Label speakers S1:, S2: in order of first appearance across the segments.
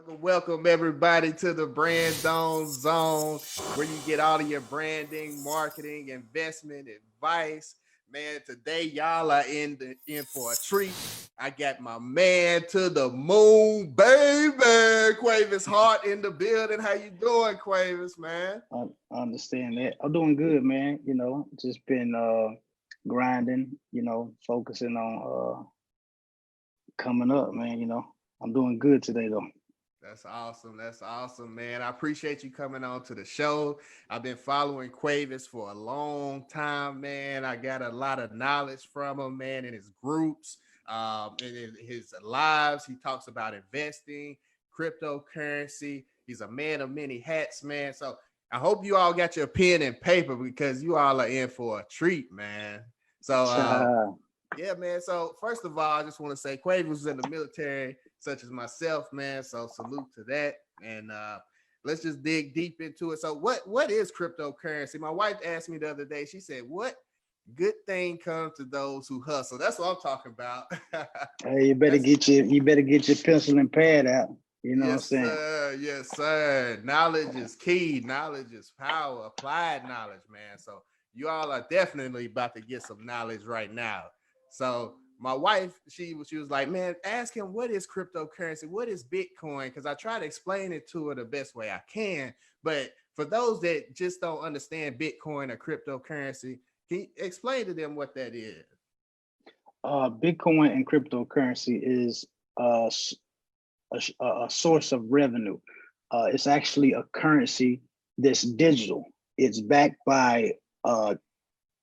S1: Welcome everybody to the Zone, where you get all of your branding, marketing, investment advice. Man, today y'all are in for a treat. I got my man to the moon, baby. Quavas Hart in the building. How you doing, Quavas, man?
S2: I understand that. I'm doing good, man. Just been grinding, focusing on coming up, man. I'm doing good today though.
S1: That's awesome. That's awesome, man. I appreciate you coming on to the show. I've been following Quavas for a long time, man. I got a lot of knowledge from him, man, in his groups, in his lives. He talks about investing, cryptocurrency. He's a man of many hats, man. So I hope you all got your pen and paper because you all are in for a treat, man. So yeah, man. So first of all, I just want to say Quavers was in the military, such as myself, man. So salute to that. And let's just dig deep into it. So what is cryptocurrency? My wife asked me the other day. She said, "What good thing comes to those who hustle?" That's what I'm talking about.
S2: Hey, you better get your pencil and pad out. You know what I'm
S1: Yes,
S2: saying?
S1: sir. Yes, sir. Knowledge is key. Knowledge is power. Applied knowledge, man. So you all are definitely about to get some knowledge right now. So my wife, she was like, man, ask him what is cryptocurrency, what is Bitcoin? Because I try to explain it to her the best way I can. But for those that just don't understand Bitcoin or cryptocurrency, can you explain to them what that is?
S2: Bitcoin and cryptocurrency is uh, s- a source of revenue. It's actually a currency that's digital. It's backed by uh,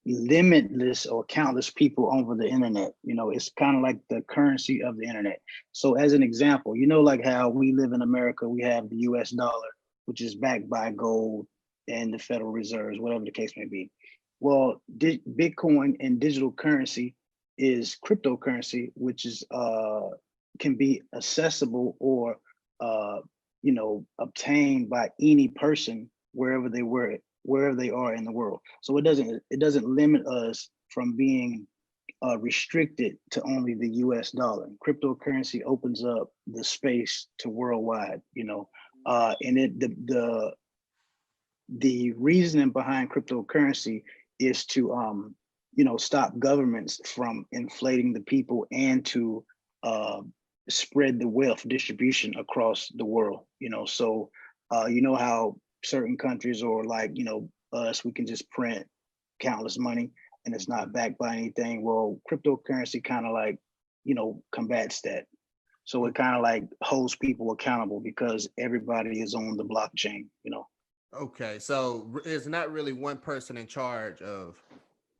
S2: limitless or countless people over the internet. It's kind of like the currency of the internet. So as an example, like how we live in America, we have the US dollar, which is backed by gold and the Federal Reserves, whatever the case may be. Well, Bitcoin and digital currency is cryptocurrency, which is can be accessible or obtained by any person wherever they are in the world. So it doesn't limit us from being restricted to only the U.S. dollar. Cryptocurrency opens up the space to worldwide. And the reasoning behind cryptocurrency is to stop governments from inflating the people and to spread the wealth distribution across the world. So you know how certain countries or like us, we can just print countless money and it's not backed by anything. Well, cryptocurrency kind of like combats that. So it kind of like holds people accountable because everybody is on the blockchain.
S1: Okay, so it's not really one person in charge of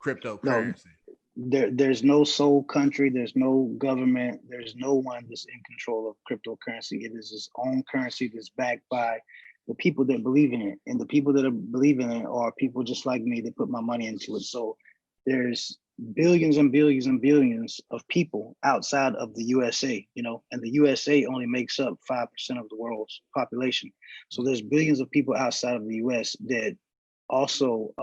S2: No,
S1: cryptocurrency.
S2: there's no sole country, there's no government, there's no one that's in control of cryptocurrency. It is its own currency that's backed by the people that believe in it. And the people that are believing in it are people just like me that put my money into it. So there's billions and billions and billions of people outside of the USA, and the USA only makes up 5% of the world's population. So there's billions of people outside of the US that also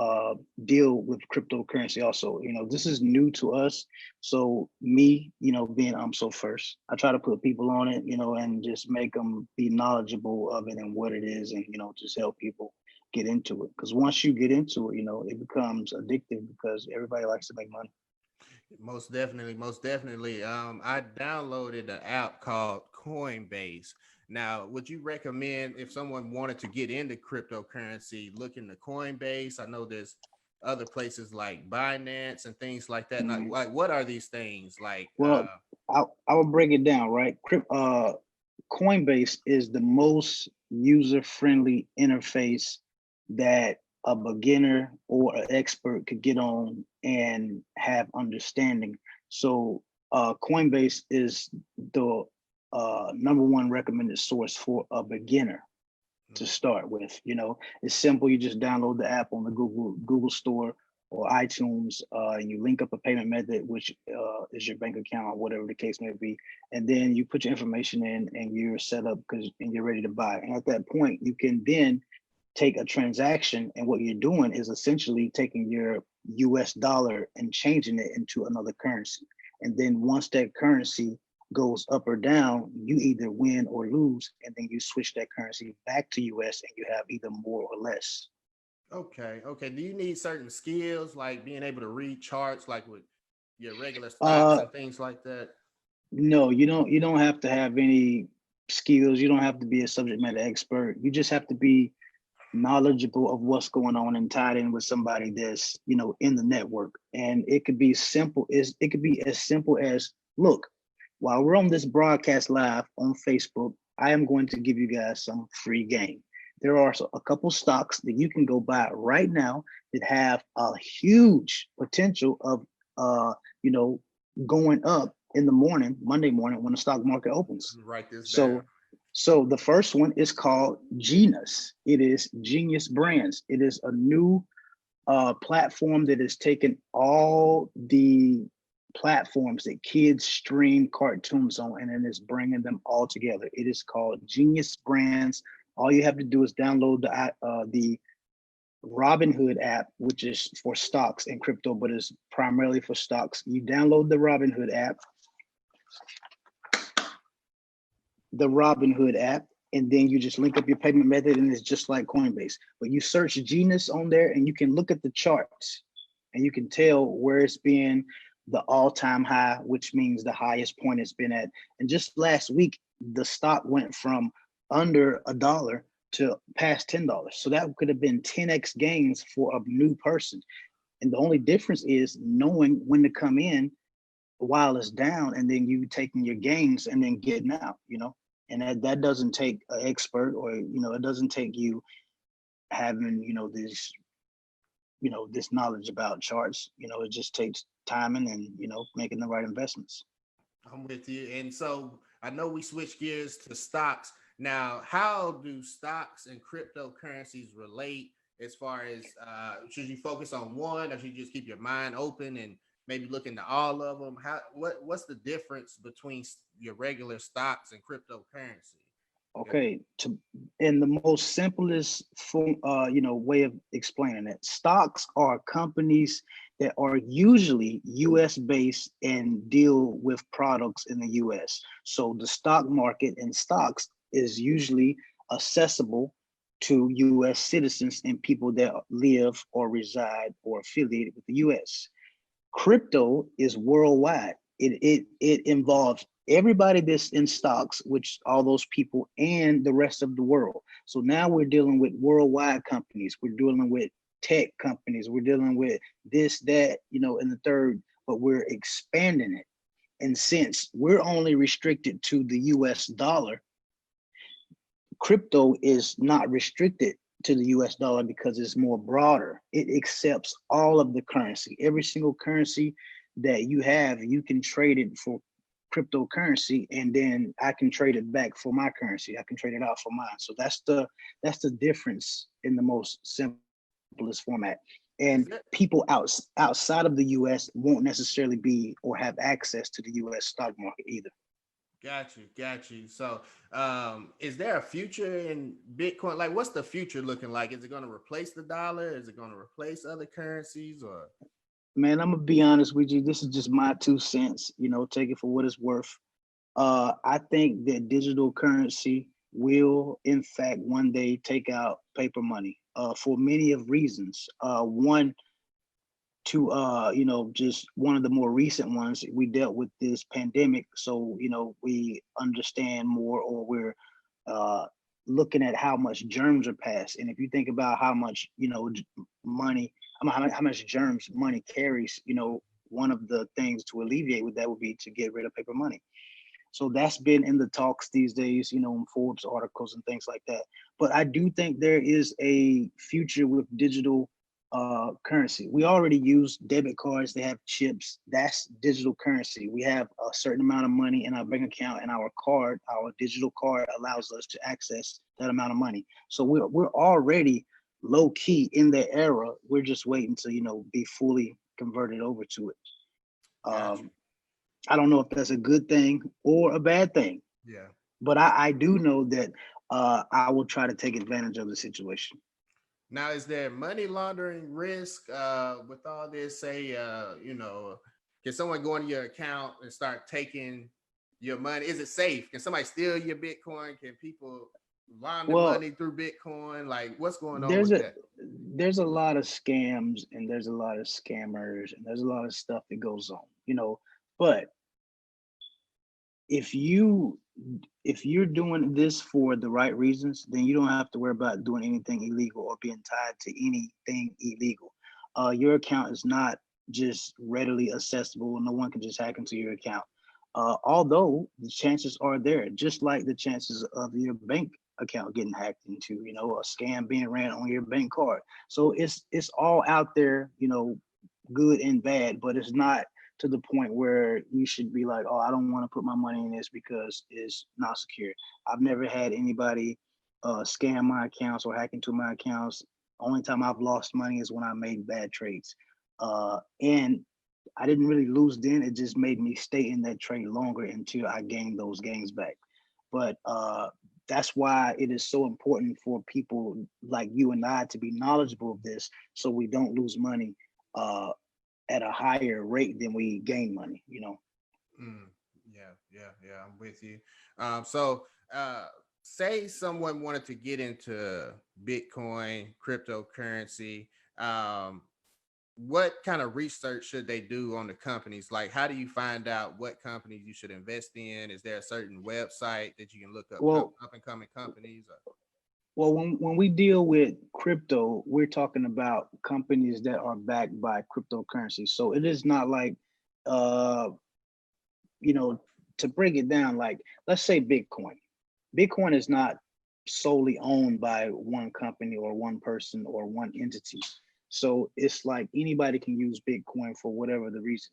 S2: deal with cryptocurrency also. This is new to us. So me, being so first, I try to put people on it, and just make them be knowledgeable of it and what it is, and just help people get into it. Because once you get into it, it becomes addictive because everybody likes to make money.
S1: Most definitely, most definitely. I downloaded an app called Coinbase. Now, would you recommend if someone wanted to get into cryptocurrency, look into Coinbase? I know there's other places like Binance and things like that. Not
S2: Mhm.
S1: like what are these things like?
S2: Well, I will break it down, right? Coinbase is the most user-friendly interface that a beginner or an expert could get on and have understanding. So Coinbase is the number one recommended source for a beginner to
S1: Mhm.
S2: start with. It's simple. You just download the app on the Google Store or iTunes, and you link up a payment method, which is your bank account or whatever the case may be, and then you put your information in, and you're set up and you're ready to buy. And at that point, you can then take a transaction, and what you're doing is essentially taking your US dollar and changing it into another currency. And then once that currency goes up or down, you either win or lose, and then you switch that currency back to US and you have either more or less.
S1: Okay, okay. Do you need certain skills like being able to read charts like with your regular stocks
S2: Uh
S1: and things like that?
S2: no, you don't have to have any skills. You don't have to be a subject matter expert. You just have to be knowledgeable of what's going on and tied in with somebody that's in the network. And it could be simple as it could be as simple as, look, while we're on this broadcast live on Facebook, I am going to give you guys some free game. There are a couple stocks that you can go buy right now that have a huge potential of you know going up in the morning, Monday morning, when the stock market opens.
S1: Write this down.
S2: So the first one is called Genus. It is Genius Brands. It is a new platform that has taken all the platforms that kids stream cartoons on, and then is bringing them all together. It is called Genius Brands. All you have to do is download the Robinhood app, which is for stocks and crypto, but is primarily for stocks. You download the Robinhood app, and then you just link up your payment method, and it's just like Coinbase. But you search Genus on there, and you can look at the charts, and you can tell where it's been the all-time high, which means the highest point it's been at. And just last week, the stock went from under $1 to past $10. So that could have been 10x gains for a new person. And the only difference is knowing when to come in while it's down, and then you taking your gains and then getting out. And that doesn't take an expert, or it doesn't take you having this knowledge about charts. It just takes timing and making the right investments.
S1: I'm with you. And so I know we switch gears to stocks. Now, how do stocks and cryptocurrencies relate as far as should you focus on one, or should you just keep your mind open and maybe look into all of them? What's the difference between your regular stocks and cryptocurrency?
S2: Okay, in the most simplest form, way of explaining it, stocks are companies that are usually U.S. based and deal with products in the U.S. So the stock market and stocks is usually accessible to U.S. citizens and people that live or reside or affiliated with the U.S. Crypto is worldwide. It involves everybody that's in stocks, which all those people, and the rest of the world. So now we're dealing with worldwide companies. We're dealing with tech companies. We're dealing with this, that, and the third, but we're expanding it. And since we're only restricted to the US dollar, crypto is not restricted to the US dollar because it's more broader. It accepts all of the currency. Every single currency that you have, you can trade it for cryptocurrency, and then I can trade it back for my currency. I can trade it out for mine. So that's the difference in the most simplest format. And people outside of the US won't necessarily be or have access to the US stock market either.
S1: Got you. So, is there a future in Bitcoin? Like, what's the future looking like? Is it going to replace the dollar? Is it going to replace other currencies? Or
S2: Man, I'm gonna be honest with you. This is just my 2 cents. Take it for what it's worth. I think that digital currency will, in fact, one day take out paper money. For many of reasons. One, to just one of the more recent ones, we dealt with this pandemic, so we understand more, or we're uh looking at how much germs are passed. And if you think about how much money, how much germs money carries, one of the things to alleviate with that would be to get rid of paper money. So that's been in the talks these days, in Forbes articles and things like that. But I do think there is a future with digital currency. We already use debit cards. They have chips. That's digital currency. We have a certain amount of money in our bank account, and our digital card allows us to access that amount of money. So we're already low key in the era. We're just waiting to be fully converted over to it.
S1: gotcha.
S2: I don't know if that's a good thing or a bad thing,
S1: Yeah.
S2: but I do know that I will try to take advantage of the situation.
S1: Now, is there money laundering risk with all this? Say, can someone go into your account and start taking your money? Is it safe? Can somebody steal your Bitcoin? Can people launder
S2: Well,
S1: money through Bitcoin? Like, what's going on
S2: there's
S1: with
S2: a
S1: that?
S2: there's a lot of scams and there's a lot of scammers and there's a lot of stuff that goes on, but if you if you're doing this for the right reasons, then you don't have to worry about doing anything illegal or being tied to anything illegal. Your account is not just readily accessible. No one can just hack into your account. Although the chances are there, just like the chances of your bank account getting hacked into, a scam being ran on your bank card. So it's all out there, good and bad, but it's not to the point where you should be like, oh, I don't want to put my money in this because it's not secure. I've never had anybody scam my accounts or hack into my accounts. Only time I've lost money is when I made bad trades. And I didn't really lose then. It just made me stay in that trade longer until I gained those gains back. But that's why it is so important for people like you and I to be knowledgeable of this so we don't lose money at a higher rate than we gain money.
S1: Yeah, I'm with you. So say someone wanted to get into Bitcoin, cryptocurrency. What kind of research should they do on the companies? Like, how do you find out what companies you should invest in? Is there a certain website that you can look up
S2: Well,
S1: up and coming companies?
S2: Well, when we deal with crypto, we're talking about companies that are backed by cryptocurrency. So it is not like, uh, to break it down, like let's say Bitcoin. Bitcoin is not solely owned by one company or one person or one entity. So it's like anybody can use Bitcoin for whatever the reason.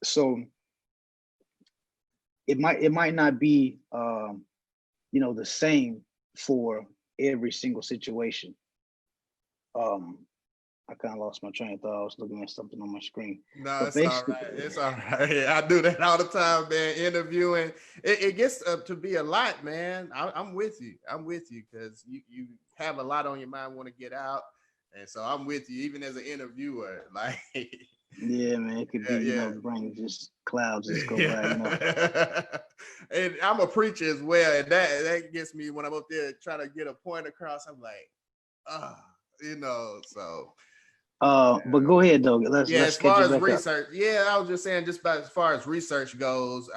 S2: So it might not be the same for every single situation. um I kind of lost my train of thought. I was looking at something on my screen.
S1: No,
S2: But
S1: it's all
S2: basically,
S1: right. It's all right. I do that all the time, man. Interviewing, it gets up to be a lot, man. I'm with you. I'm with you because you have a lot on your mind, want to get out, and so I'm with you, even as an interviewer. Like,
S2: yeah, man, it could be,
S1: yeah,
S2: the brain just clouds just go by.
S1: yeah. And I'm a preacher as well, and that gets me when I'm up there trying to get a point across. I'm like, so.
S2: But go ahead though. Let's
S1: Yeah,
S2: let's
S1: as
S2: catch
S1: far
S2: it
S1: as
S2: back up.
S1: research, yeah, I was just saying, just about as far as research goes,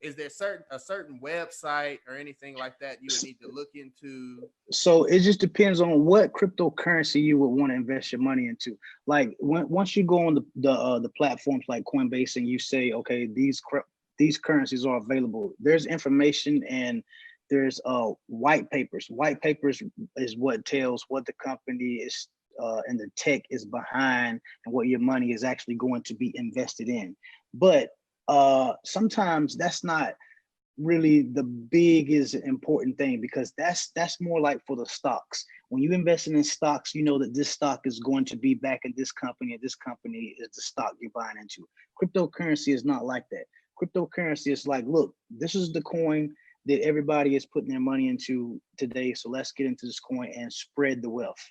S1: is there a certain website or anything like that you would need to look into?
S2: So it just depends on what cryptocurrency you would want to invest your money into. Like once you go on the platforms like Coinbase and you say, okay, these currencies are available. There's information and there's white papers. White papers is what tells what the company is and the tech is behind and what your money is actually going to be invested in. But sometimes that's not really the biggest important thing because that's more like for the stocks. When you investing in stocks, you know that this stock is going to be back in this company and this company is the stock you're buying into. Cryptocurrency is not like that. Cryptocurrency is like, look, this is the coin that everybody is putting their money into today, so let's get into this coin and spread the wealth.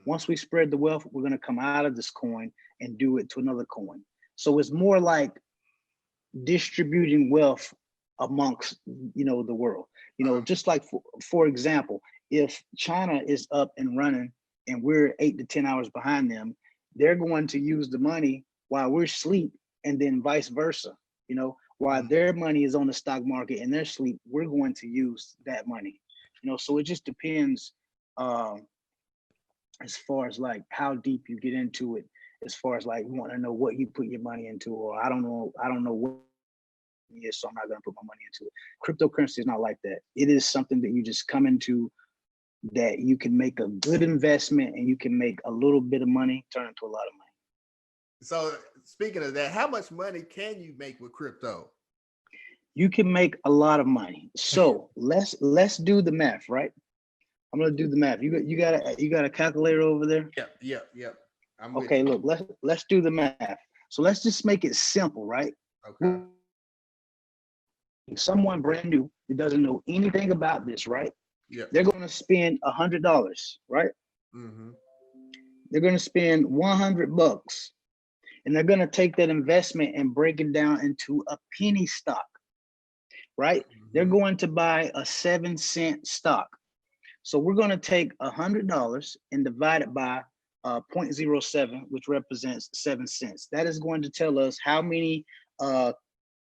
S2: Once we spread the wealth, we're going to come out of this coin and do it to another coin. So it's more like distributing wealth amongst the world. Just like for example, if China is up and running and we're 8 to 10 hours behind them, they're going to use the money while we're asleep, and then vice versa. While their money is on the stock market and they're asleep, we're going to use that money. So it just depends as far as like how deep you get into it, as far as like you want to know what you put your money into, or I don't know what is, so I'm not going to put my money into it. Cryptocurrency is not like that. It is something that you just come into that you can make a good investment and you can make a little bit of money turn into a lot of money.
S1: So speaking of that, how much money can you make with crypto?
S2: You can make a lot of money. So let's do the math, right? I'm gonna do the math. You got a calculator over there?
S1: Yep.
S2: Okay, look, let's do the math. So let's just make it simple, right?
S1: Okay.
S2: Someone brand new that doesn't know anything about this, right?
S1: Yeah.
S2: They're going to spend $100, right?
S1: Mm-hmm.
S2: They're going to spend $100. And they're going to take that investment and break it down into a penny stock, right? They're going to buy a 7-cent stock. So we're going to take $100 and divide it by 0.07, which represents 7 cents. That is going to tell us how many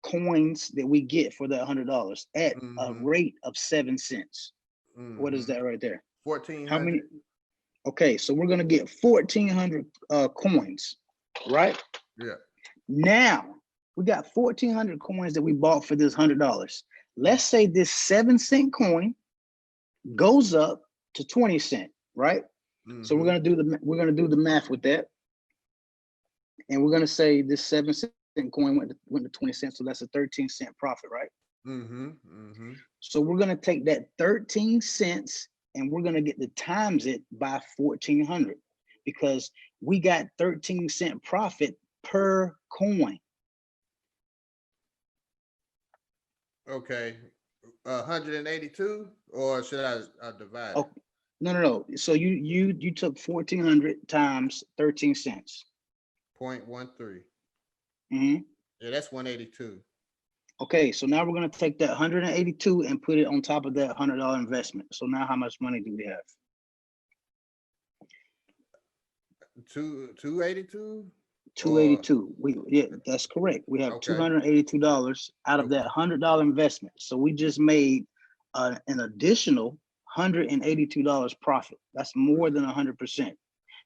S2: coins that we get for that $100 at a rate of 7 cents. What is that right there?
S1: 1,400.
S2: How many? Okay, so we're going to get 1,400 coins, right?
S1: Yeah.
S2: Now we got 1,400 coins that we bought for this $100. Let's say this 7-cent coin goes up to 20 cents, right? So we're gonna do the math with that, and we're gonna say this 7-cent coin went to 20 cents, so that's a 13-cent profit, right? So we're gonna take that 13 cents and we're gonna get to times it by 1,400 because we got 13-cent profit per coin.
S1: Okay. 182, or should I divide?
S2: Oh, no. So you took 1,400 times 13 cents.
S1: 0.13.
S2: Yeah,
S1: that's 182.
S2: Okay, so now we're gonna take that 182 and put it on top of that $100 investment. So now how much money do we have?
S1: 282.
S2: 282. Yeah, that's correct. We have $282 out of that $100 investment. So we just made an additional $182 profit. That's more than 100%.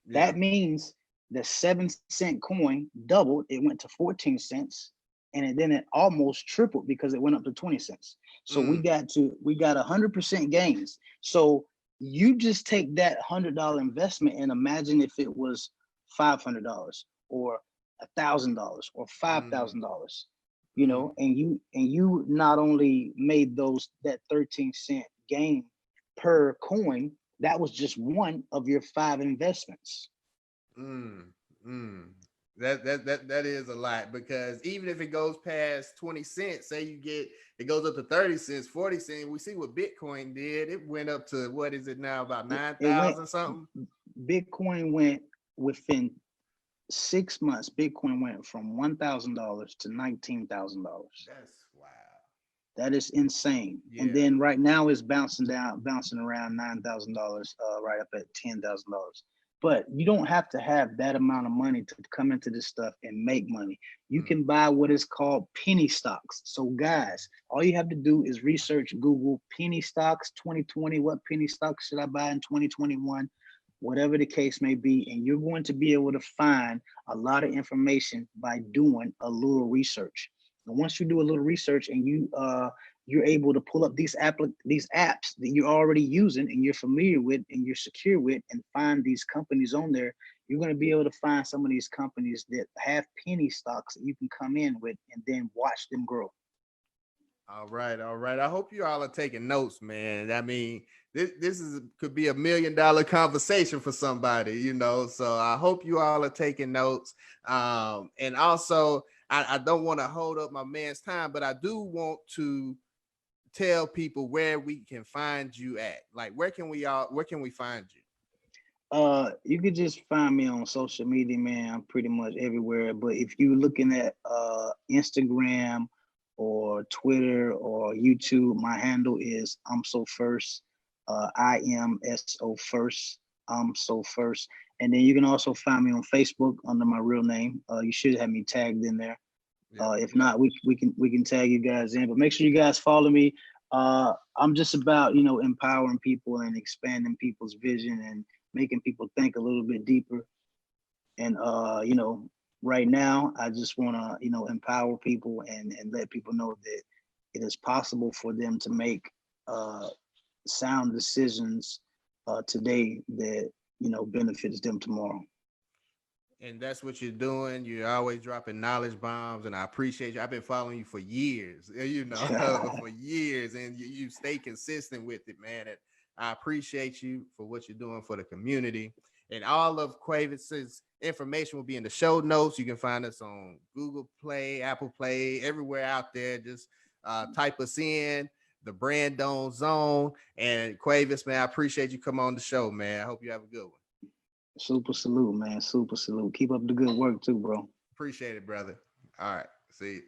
S2: That means the 7-cent coin doubled. It went to 14 cents, and then it almost tripled because it went up to 20 cents. So we got 100% gains. So you just take that $100 investment and imagine if it was $500 or $1,000 or $5,000, you know, and you not only made that 13-cent gain per coin, that was just one of your 5 investments.
S1: That is a lot, because even if it goes past 20 cents, say it goes up to 30 cents, 40 cents, we see what Bitcoin did. It went up to, what is it now, about 9,000 something?
S2: Bitcoin went within 6 months. Bitcoin went from $1,000 to $19,000.
S1: That's wow.
S2: That is insane. Yeah. And then right now it's bouncing around $9,000, right up at $10,000. But you don't have to have that amount of money to come into this stuff and make money. You can buy what is called penny stocks. So guys, all you have to do is research, Google penny stocks 2020. What penny stocks should I buy in 2021? Whatever the case may be, and you're going to be able to find a lot of information by doing a little research. And once you do a little research and you're able to pull up these apps that you're already using and you're familiar with and you're secure with, and find these companies on there, you're going to be able to find some of these companies that have penny stocks that you can come in with and then watch them grow.
S1: All right. I hope you all are taking notes, man. I mean, this could be $1 million conversation for somebody, you know. So I hope you all are taking notes. And also, I don't want to hold up my man's time, but I do want to tell people where we can find you at. Like, where can we find you?
S2: You could just find me on social media, man. I'm pretty much everywhere. But if you're looking at Instagram or Twitter or YouTube, my handle is I'm so first. I am so first. I'm so first. And then you can also find me on Facebook under my real name. You should have me tagged in there. If not, we can tag you guys in. But make sure you guys follow me. I'm just about, you know, empowering people and expanding people's vision and making people think a little bit deeper. And you know, right now, I just want to, you know, empower people and let people know that it is possible for them to make sound decisions today that, you know, benefits them tomorrow.
S1: And that's what you're doing. You're always dropping knowledge bombs, and I appreciate you. I've been following you for years, you know, for years, and you stay consistent with it, man. And I appreciate you for what you're doing for the community. And all of Quavas' information will be in the show notes. You can find us on Google Play, Apple Play, everywhere out there. Just type us in, the Brandon Zone. And Quavas, man, I appreciate you coming on the show, man. I hope you have a good one.
S2: Super salute, man. Super salute. Keep up the good work too, bro.
S1: Appreciate it, brother. All right. See you.